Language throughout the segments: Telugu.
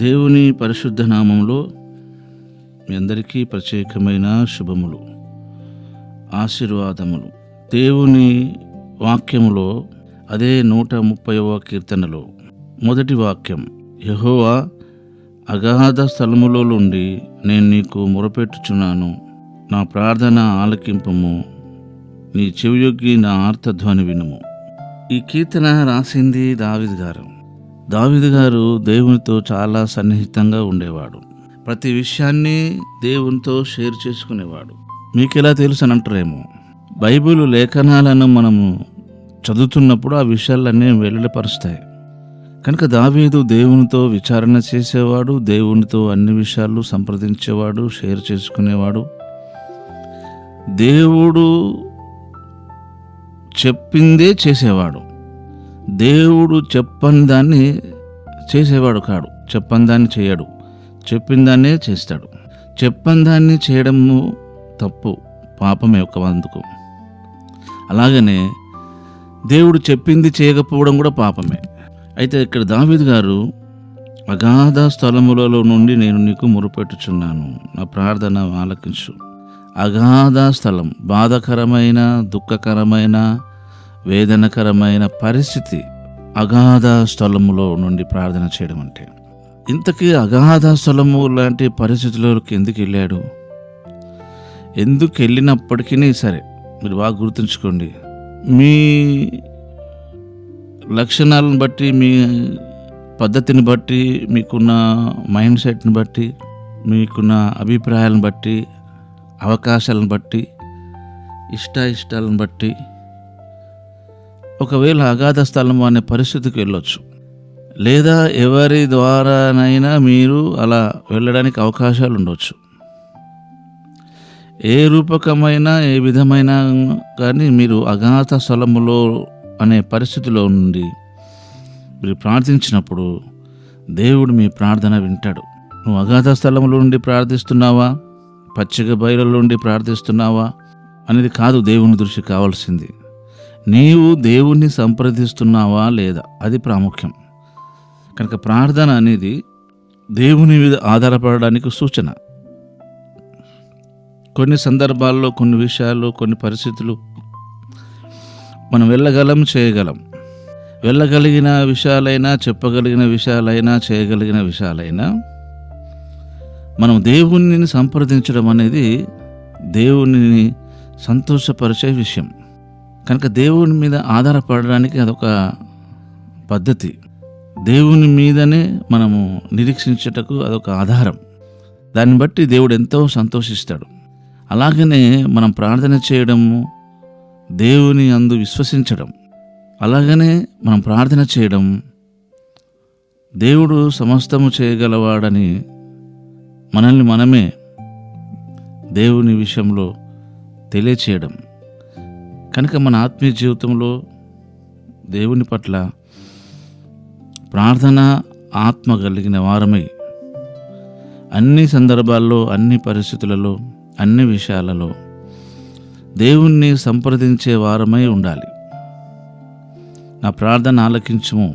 దేవుని పరిశుద్ధ నామంలో మీ అందరికీ ప్రత్యేకమైన శుభములు, ఆశీర్వాదములు. దేవుని వాక్యములో అదే 130వ కీర్తనలో మొదటి వాక్యం, యెహోవా అగాధ స్థలములో నుండి నేను నీకు మొరపెట్టుచున్నాను, నా ప్రార్థన ఆలకింపము, నీ చెవియొగ్గి నా ఆర్తధ్వని వినుము. ఈ కీర్తన రాసింది దావీదు గారు దేవునితో చాలా సన్నిహితంగా ఉండేవాడు. ప్రతి విషయాన్ని దేవునితో షేర్ చేసుకునేవాడు. మీకు ఎలా తెలుసు అని అంటారేమో, బైబిల్ లేఖనాలను మనము చదువుతున్నప్పుడు ఆ విషయాలన్నీ వెల్లడిపరుస్తాయి. కనుక దావీదు దేవునితో విచారణ చేసేవాడు, దేవునితో అన్ని విషయాలు సంప్రదించేవాడు, షేర్ చేసుకునేవాడు. దేవుడు చెప్పిందే చేసేవాడు. దేవుడు చెప్పని దాన్ని చేసేవాడు కాడు, చెప్పని దాన్ని చేయడు, చెప్పిన దాన్నే చేస్తాడు. చెప్పని దాన్ని చేయడము తప్పు, పాపమే ఒక వంతుకు. అలాగనే దేవుడు చెప్పింది చేయకపోవడం కూడా పాపమే. అయితే ఇక్కడ దావీదు గారు, అగాధ స్థలములలో నుండి నేను నీకు మొరపెట్టుచున్నాను, నా ప్రార్థన ఆలకించు. అగాధ స్థలం, బాధకరమైన, దుఃఖకరమైన, వేదనకరమైన పరిస్థితి. అగాధ స్థలములో నుండి ప్రార్థన చేయడం అంటే, ఇంతకీ అగాధ స్థలము లాంటి పరిస్థితుల్లోకి ఎందుకు వెళ్ళాడు? ఎందుకు వెళ్ళినప్పటికీ సరే, మీరు బాగా గుర్తుంచుకోండి, మీ లక్షణాలను బట్టి, మీ పద్ధతిని బట్టి, మీకున్న మైండ్ సెట్ని బట్టి, మీకున్న అభిప్రాయాలను బట్టి, అవకాశాలను బట్టి, ఇష్టాలను బట్టి ఒకవేళ అగాధ స్థలం అనే పరిస్థితికి వెళ్ళొచ్చు. లేదా ఎవరి ద్వారానైనా మీరు అలా వెళ్ళడానికి అవకాశాలు ఉండవచ్చు. ఏ రూపకమైన, ఏ విధమైన కానీ మీరు అగాధ స్థలములో అనే పరిస్థితిలో నుండి మీరు ప్రార్థించినప్పుడు దేవుడు మీ ప్రార్థన వింటాడు. నువ్వు అగాధ స్థలంలో నుండి ప్రార్థిస్తున్నావా, పచ్చిక బయలులో నుండి ప్రార్థిస్తున్నావా అనేది కాదు దేవుని దృష్టి కావాల్సింది. నీవు దేవుణ్ణి సంప్రదిస్తున్నావా లేదా, అది ప్రాముఖ్యం. కనుక ప్రార్థన అనేది దేవుని మీద ఆధారపడడానికి సూచన. కొన్ని సందర్భాల్లో, కొన్ని విషయాలు, కొన్ని పరిస్థితులు మనం వెళ్ళగలం, చేయగలం. వెళ్ళగలిగిన విషయాలైనా, చెప్పగలిగిన విషయాలైనా, చేయగలిగిన విషయాలైనా మనం దేవుణ్ణి సంప్రదించడం అనేది దేవుని సంతోషపరిచే విషయం. కనుక దేవుని మీద ఆధారపడడానికి అదొక పద్ధతి. దేవుని మీదనే మనము నిరీక్షించటకు అదొక ఆధారం. దాన్ని బట్టి దేవుడు ఎంతో సంతోషిస్తాడు. అలాగనే మనం ప్రార్థన చేయడము, దేవుని అందు విశ్వసించడం, అలాగనే మనం ప్రార్థన చేయడం, దేవుడు సమస్తము చేయగలవాడని మనల్ని మనమే దేవుని విషయంలో తెలియచేయడం. కనుక మన ఆత్మీయ జీవితంలో దేవుని పట్ల ప్రార్థన ఆత్మ కలిగిన వారమై అన్ని సందర్భాల్లో, అన్ని పరిస్థితులలో, అన్ని విషయాలలో దేవుణ్ణి సంప్రదించే వారమై ఉండాలి. నా ప్రార్థన ఆలకించుము,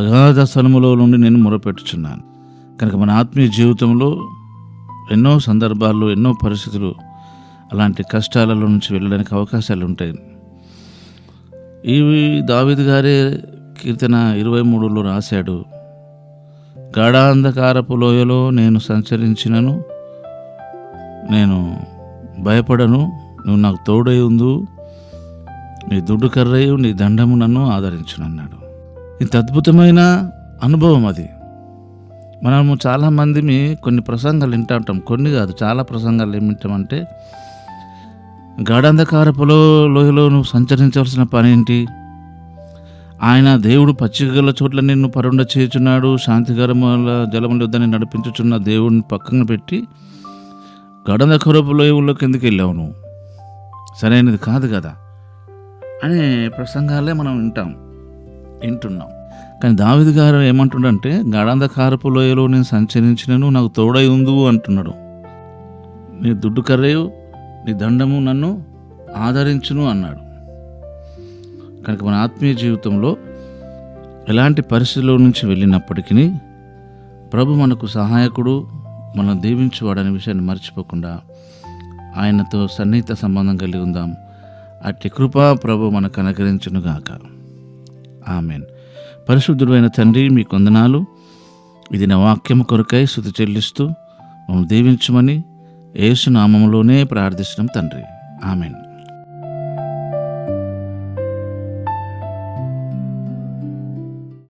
అగాధ స్థలములో నుండి నేను మొరపెట్టుచున్నాను. కనుక మన ఆత్మీయ జీవితంలో ఎన్నో సందర్భాల్లో, ఎన్నో పరిస్థితులు, అలాంటి కష్టాలలో నుంచి వెళ్ళడానికి అవకాశాలు ఉంటాయి. ఇవి దావీదు గారే కీర్తన 23లో రాశాడు. గాఢాంధకారపు లోయలో నేను సంచరించినను నేను భయపడను, నువ్వు నాకు తోడై ఉందు, నీ దుడ్డు కర్రయు నీ దండము నన్ను ఆదరించును అన్నాడు. ఇంత అద్భుతమైన అనుభవం అది. మనము చాలామంది కొన్ని ప్రసంగాలు వింటూ ఉంటాం, కొన్ని కాదు చాలా ప్రసంగాలు ఏమి వింటామంటే, గాఢాంధకారపు లోయలో నువ్వు సంచరించవలసిన పని ఏంటి? ఆయన దేవుడు పచ్చికగల చోట్ల నిన్ను పరుండ చేయుచున్నాడు, శాంతికరముల జలముల యొద్ద నిన్ను నడిపించుచున్న దేవుడిని పక్కన పెట్టి గాఢాంధకారపు లోయలోకి ఎందుకు వెళ్ళావు నువ్వు? సరైనది కాదు కదా అనే ప్రసంగాలే మనం వింటున్నాం. కానీ దావీదు గారు ఏమంటున్నాడంటే, గాఢాంధకారపు లోయలో నేను సంచరించినను నాకు తోడై ఉందు అంటున్నాడు. నీ దుడ్డు కర్రయు నీ దండము నన్ను ఆదరించును అన్నాడు. కనుక మన ఆత్మీయ జీవితంలో ఎలాంటి పరిస్థితుల్లో నుంచి వెళ్ళినప్పటికీ ప్రభు మనకు సహాయకుడు, మనం దీవించువాడనే విషయాన్ని మర్చిపోకుండా ఆయనతో సన్నిహిత సంబంధం కలిగి ఉందాం. అట్టి కృప ప్రభు మనకు అనుగ్రహించునుగాక. ఆమెన్. పరిశుద్ధుడైన తండ్రి, మీ వందనాలు. ఇది నా వాక్యము కొరకై స్తుతి చెల్లిస్తూ మమ్మల్ని దీవించమని యేసు నామములోనే ప్రార్థిస్తున్నాం తండ్రి. ఆమెన్.